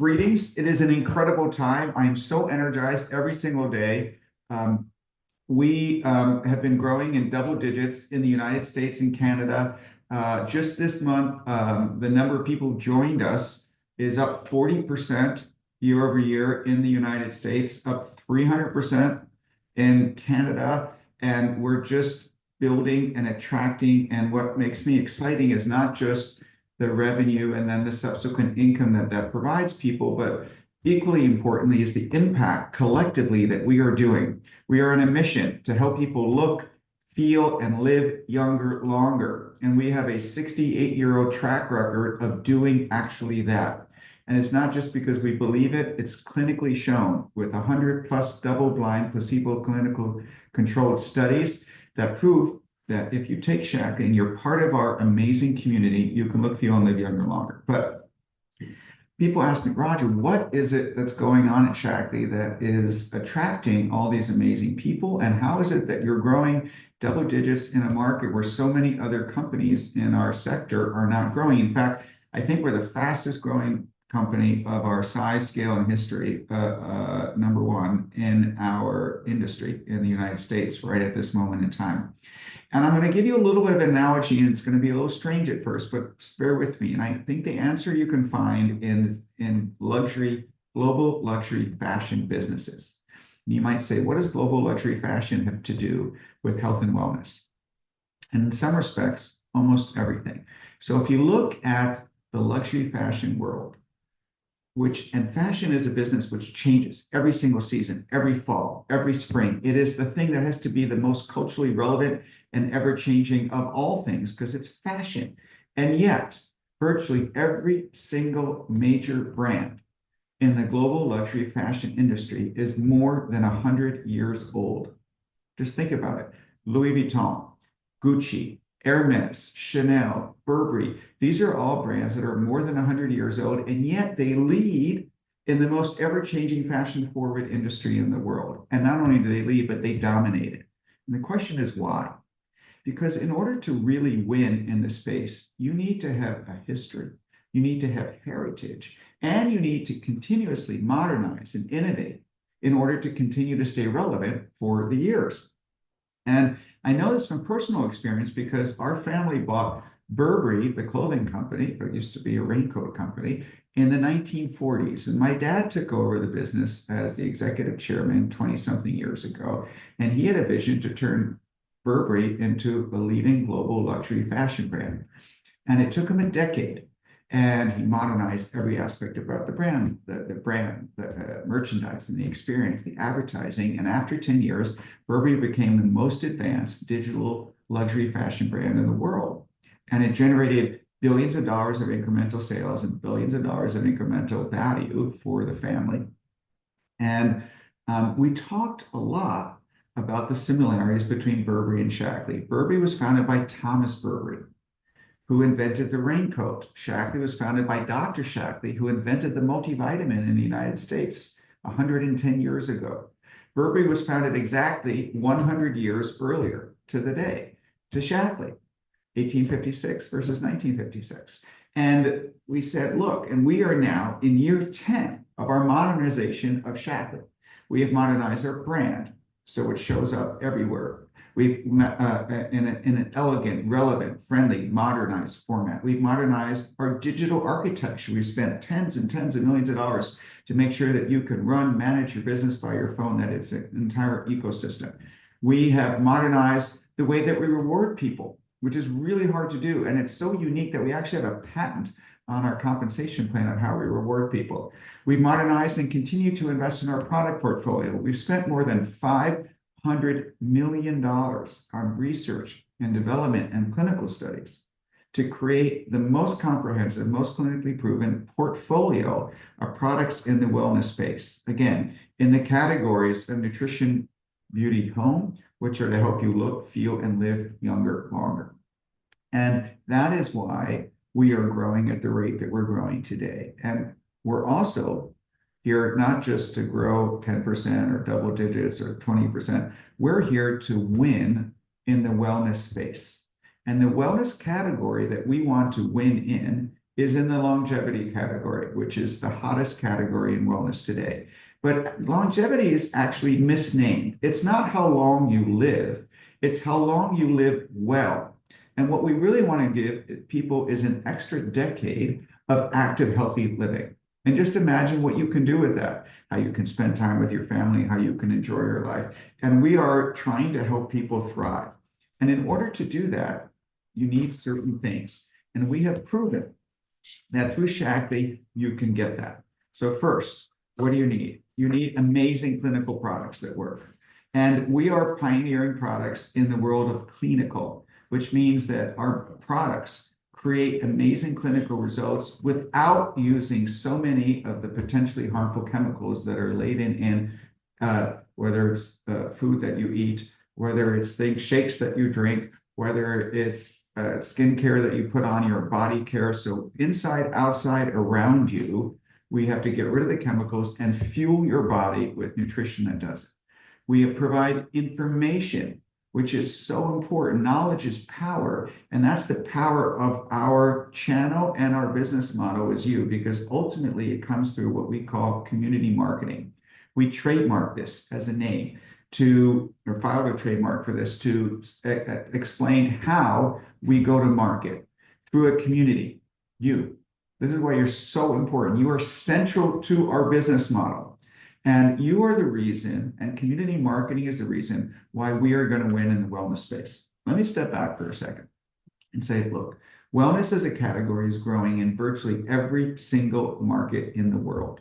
Greetings. It is an incredible time. I am so energized every single day. Um, we have been growing in double digits in the United States and Canada. Just this month, the number of people who joined us is up 40% year over year in the United States, up 300% in Canada. And we're just building and attracting. And what makes me exciting is not just the revenue and then the subsequent income that that provides people, but equally importantly is the impact collectively that we are doing. We are on a mission to help people look, feel, and live younger longer. And we have a 68-year-old track record of doing actually that. And it's not just because we believe it, it's clinically shown with 100 plus double-blind placebo clinical controlled studies that prove that if you take Shaklee and you're part of our amazing community, you can look, feel, and live younger longer. But people ask me, Roger, what is it that's going on at Shaklee that is attracting all these amazing people? And how is it that you're growing double digits in a market where so many other companies in our sector are not growing? In fact, I think we're the fastest growing company of our size, scale, and history, number one in our industry in the United States right at this moment in time. And I'm going to give you a little bit of an analogy, and it's going to be a little strange at first, but bear with me. And I think the answer you can find in luxury, global luxury fashion businesses. And you might say, what does global luxury fashion have to do with health and wellness? And in some respects, almost everything. So if you look at the luxury fashion world, and fashion is a business which changes every single season, every fall, every spring. It is the thing that has to be the most culturally relevant and ever-changing of all things because it's fashion. And yet, virtually every single major brand in the global luxury fashion industry is more than 100 years old. Just think about it. Louis Vuitton, Gucci, Hermes, Chanel, Burberry, these are all brands that are more than 100 years old, and yet they lead in the most ever-changing fashion-forward industry in the world. And not only do they lead, but they dominate it. And the question is why? Because in order to really win in the space, you need to have a history, you need to have heritage, and you need to continuously modernize and innovate in order to continue to stay relevant for the years. And I know this from personal experience because our family bought Burberry, the clothing company, or used to be a raincoat company, in the 1940s. And my dad took over the business as the executive chairman 20-something years ago. And he had a vision to turn Burberry into a leading global luxury fashion brand. And it took him a decade. And he modernized every aspect about the brand, the merchandising, the experience, the advertising. And after 10 years, Burberry became the most advanced digital luxury fashion brand in the world. And it generated billions of dollars of incremental sales and billions of dollars of incremental value for the family. And we talked a lot about the similarities between Burberry and Shaklee. Burberry was founded by Thomas Burberry, who invented the raincoat. Shaklee was founded by Dr. Shaklee, who invented the multivitamin in the United States 110 years ago. Burberry was founded exactly 100 years earlier to the day, to Shaklee, 1856 versus 1956. And we said, look, and we are now in year 10 of our modernization of Shaklee. We have modernized our brand, so it shows up everywhere. We've in an elegant, relevant, friendly, modernized format. We've modernized our digital architecture. We've spent tens and tens of millions of dollars to make sure that you can manage your business by your phone, that it's an entire ecosystem. We have modernized the way that we reward people, which is really hard to do. And it's so unique that we actually have a patent on our compensation plan on how we reward people. We've modernized and continue to invest in our product portfolio. We've spent more than $500 million on research and development and clinical studies to create the most comprehensive, most clinically proven portfolio of products in the wellness space. Again, in the categories of nutrition, beauty, home, which are to help you look, feel, and live younger, longer. And that is why we are growing at the rate that we're growing today. And we're also here not just to grow 10% or double digits or 20%. We're here to win in the wellness space. And the wellness category that we want to win in is in the longevity category, which is the hottest category in wellness today. But longevity is actually misnamed. It's not how long you live, it's how long you live well. And what we really want to give people is an extra decade of active, healthy living. And just imagine what you can do with that, how you can spend time with your family, how you can enjoy your life. And we are trying to help people thrive. And in order to do that, you need certain things. And we have proven that through Shaklee, you can get that. So first, what do you need? You need amazing clinical products that work. And we are pioneering products in the world of clinical, which means that our products create amazing clinical results without using so many of the potentially harmful chemicals that are laden in, whether it's food that you eat, whether it's things, shakes that you drink, whether it's skincare that you put on, your body care. So inside, outside, around you, we have to get rid of the chemicals and fuel your body with nutrition that does it. We provide information, which is so important. Knowledge is power, and that's the power of our channel and our business model is you, because ultimately it comes through what we call community marketing. We trademark this as a name or filed a trademark for this to explain how we go to market through a community. You. This is why you're so important. You are central to our business model. And you are the reason, and community marketing is the reason why we are going to win in the wellness space. Let me step back for a second and say, look, wellness as a category is growing in virtually every single market in the world.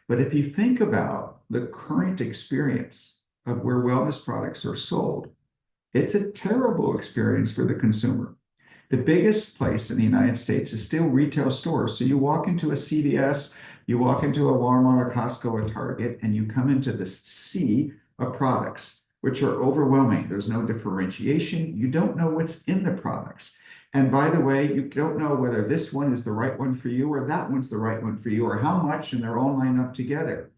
But if you think about the current experience of where wellness products are sold, it's a terrible experience for the consumer. The biggest place in the United States is still retail stores. So you walk into a CVS, you walk into a Walmart, a Costco, a Target, and you come into this sea of products, which are overwhelming. There's no differentiation. You don't know what's in the products. And by the way, you don't know whether this one is the right one for you or that one's the right one for you or how much, and they're all lined up together.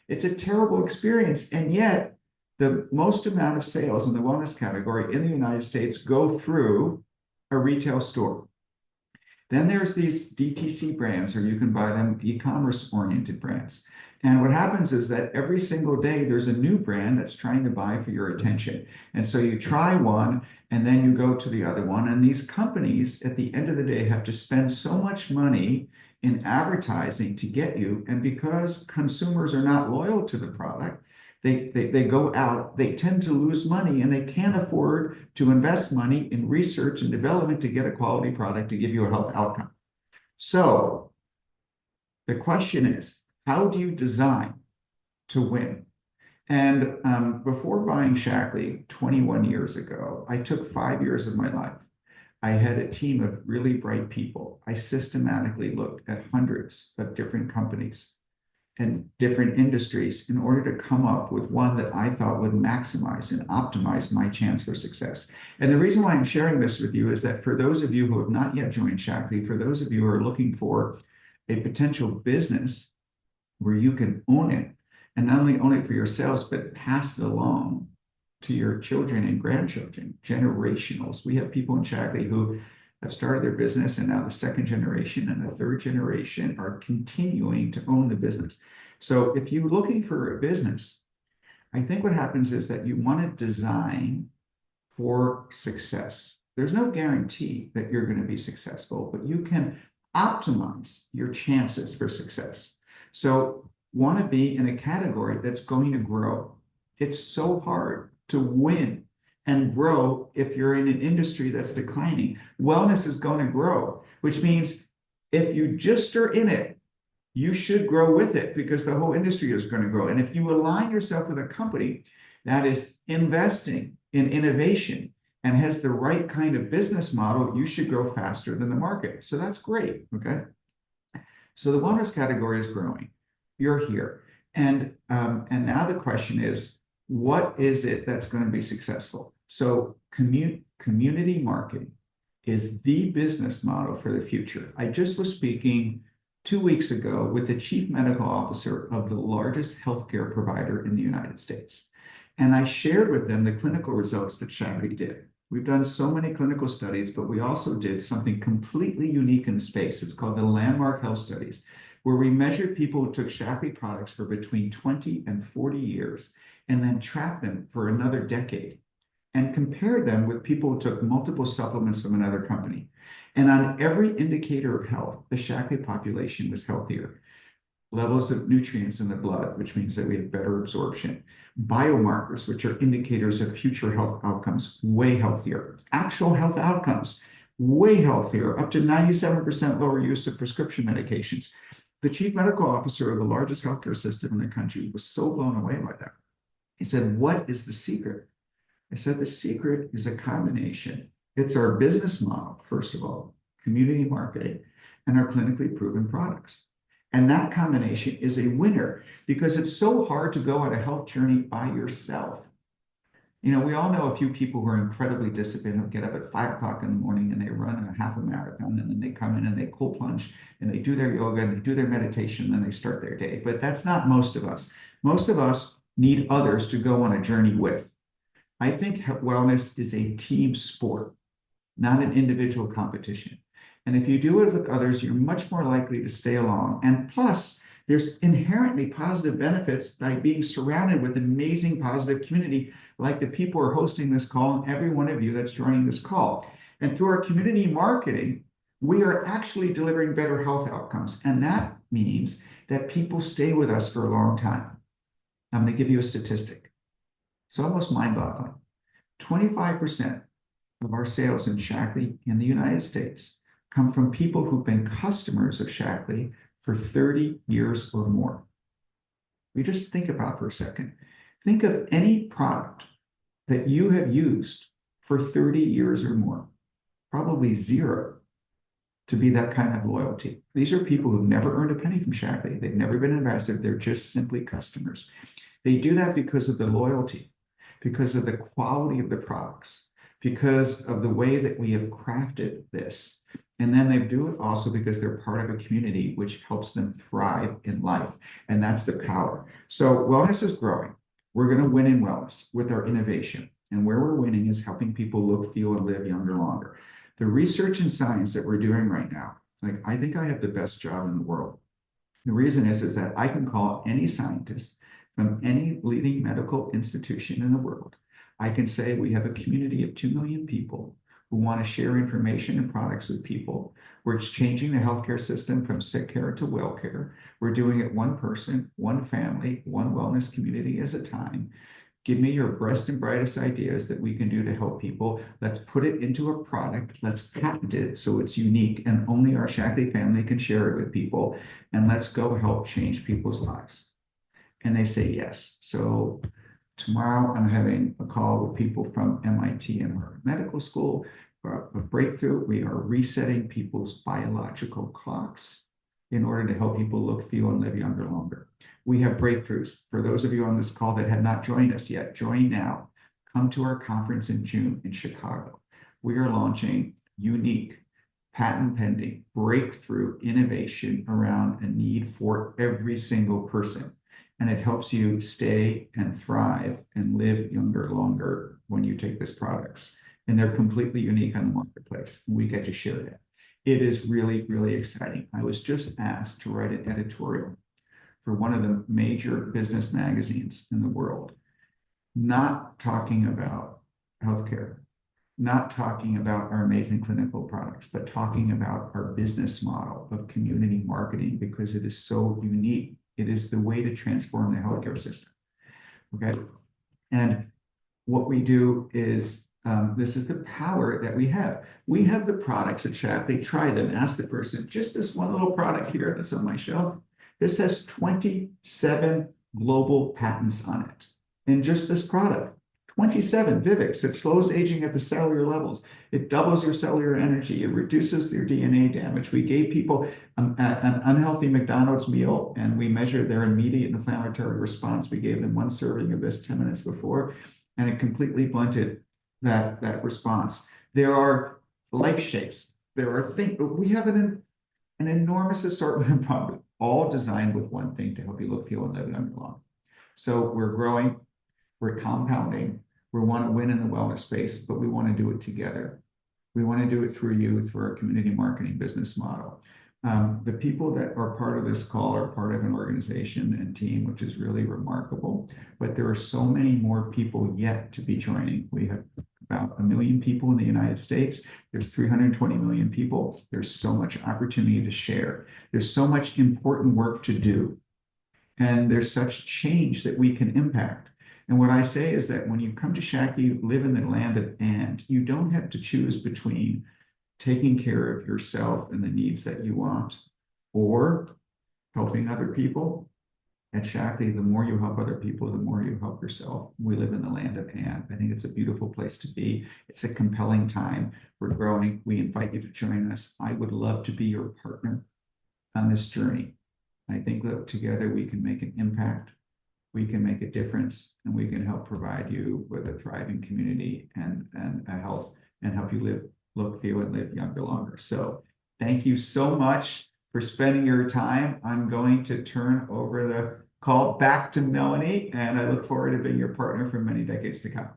It's a terrible experience. And yet, the most amount of sales in the wellness category in the United States go through a retail store. Then there's these DTC brands, or you can buy them e-commerce oriented brands. And what happens is that every single day there's a new brand that's trying to vie for your attention. And so you try one and then you go to the other one. And these companies at the end of the day have to spend so much money in advertising to get you. And because consumers are not loyal to the product, they go out, they tend to lose money, and they can't afford to invest money in research and development to get a quality product to give you a health outcome. So the question is, how do you design to win? And before buying Shaklee 21 years ago, I took 5 years of my life. I had a team of really bright people. I systematically looked at hundreds of different companies and different industries in order to come up with one that I thought would maximize and optimize my chance for success. And the reason why I'm sharing this with you is that for those of you who have not yet joined Shaklee, for those of you who are looking for a potential business where you can own it, and not only own it for yourselves, but pass it along to your children and grandchildren, generationals. We have people in Shaklee who have started their business, and now the second generation and the third generation are continuing to own the business. So if you're looking for a business, I think what happens is that you want to design for success. There's no guarantee that you're going to be successful, but you can optimize your chances for success. So want to be in a category that's going to grow. It's so hard to win and grow if you're in an industry that's declining. Wellness is going to grow, which means if you just are in it, you should grow with it because the whole industry is going to grow. And if you align yourself with a company that is investing in innovation and has the right kind of business model, you should grow faster than the market. So that's great, okay? So the wellness category is growing. You're here. And now the question is, what is it that's going to be successful? So community marketing is the business model for the future. I just was speaking 2 weeks ago with the chief medical officer of the largest healthcare provider in the United States. And I shared with them the clinical results that Shaklee did. We've done so many clinical studies, but we also did something completely unique in space. It's called the Landmark Health Studies, where we measured people who took Shaklee products for between 20 and 40 years and then tracked them for another decade and compared them with people who took multiple supplements from another company. And on every indicator of health, the Shaklee population was healthier. Levels of nutrients in the blood, which means that we have better absorption. Biomarkers, which are indicators of future health outcomes, way healthier. Actual health outcomes, way healthier, up to 97% lower use of prescription medications. The chief medical officer of the largest healthcare system in the country was so blown away by that. He said, "What is the secret?" I said, "The secret is a combination. It's our business model, first of all, community marketing, and our clinically proven products. And that combination is a winner because it's so hard to go on a health journey by yourself. You know, we all know a few people who are incredibly disciplined, who get up at 5 o'clock in the morning and they run a half a marathon, and then they come in and they cold plunge and they do their yoga and they do their meditation and then they start their day. But that's not most of us. Most of us need others to go on a journey with. I think wellness is a team sport, not an individual competition. And if you do it with others, you're much more likely to stay along. And plus, there's inherently positive benefits by being surrounded with amazing positive community, like the people who are hosting this call and every one of you that's joining this call. And through our community marketing, we are actually delivering better health outcomes. And that means that people stay with us for a long time. I'm going to give you a statistic. It's almost mind-boggling. 25% of our sales in Shaklee in the United States come from people who've been customers of Shaklee for 30 years or more. We just think about for a second. Think of any product that you have used for 30 years or more. Probably zero to be that kind of loyalty. These are people who've never earned a penny from Shaklee. They've never been invested. They're just simply customers. They do that because of the loyalty, because of the quality of the products, because of the way that we have crafted this. And then they do it also because they're part of a community which helps them thrive in life. And that's the power. So wellness is growing. We're going to win in wellness with our innovation. And where we're winning is helping people look, feel, and live younger longer. The research and science that we're doing right now, like, I think I have the best job in the world. The reason is that I can call any scientist from any leading medical institution in the world. I can say we have a community of 2 million people who want to share information and products with people. We're changing the healthcare system from sick care to well care. We're doing it one person, one family, one wellness community at a time. Give me your best and brightest ideas that we can do to help people. Let's put it into a product. Let's patent it so it's unique and only our Shaklee family can share it with people. And let's go help change people's lives. And they say yes. So tomorrow, I'm having a call with people from MIT and Harvard Medical School for a breakthrough. We are resetting people's biological clocks in order to help people look, feel, and live younger longer. We have breakthroughs. For those of you on this call that have not joined us yet, join now. Come to our conference in June in Chicago. We are launching unique, patent-pending, breakthrough innovation around a need for every single person. And it helps you stay and thrive and live younger, longer when you take these products. And they're completely unique on the marketplace. And we get to share that. It is really, really exciting. I was just asked to write an editorial for one of the major business magazines in the world, not talking about healthcare, not talking about our amazing clinical products, but talking about our business model of community marketing because it is so unique. It is the way to transform the healthcare system. Okay. And what we do is, this is the power that we have. We have the products at Shaklee. Try them. Ask the person, just this one little product here that's on my shelf. This has 27 global patents on it. And just this product, 27 Vivix. It slows aging at the cellular levels. It doubles your cellular energy. It reduces your DNA damage. We gave people an unhealthy McDonald's meal, and we measured their immediate inflammatory response. We gave them one serving of this 10 minutes before, and it completely blunted that response. There are life shakes. There are things, but we have an enormous assortment of products, all designed with one thing to help you look, feel, and live younger long. So we're growing, we're compounding, We want to win in the wellness space, but we want to do it together. We want to do it through you, through our community marketing business model. The people that are part of this call are part of an organization and team, which is really remarkable. But there are so many more people yet to be joining. We have about 1 million people in the United States. There's 320 million people. There's so much opportunity to share. There's so much important work to do. And there's such change that we can impact. And what I say is that when you come to Shaklee, you live in the land of and, you don't have to choose between taking care of yourself and the needs that you want or helping other people. At Shaklee, the more you help other people, the more you help yourself. We live in the land of and. I think it's a beautiful place to be. It's a compelling time. We're growing. We invite you to join us. I would love to be your partner on this journey. I think that together we can make an impact, we can make a difference, and we can help provide you with a thriving community and a health and help you live, look, feel, and live younger longer. So thank you so much for spending your time. I'm going to turn over the call back to Melanie, and I look forward to being your partner for many decades to come.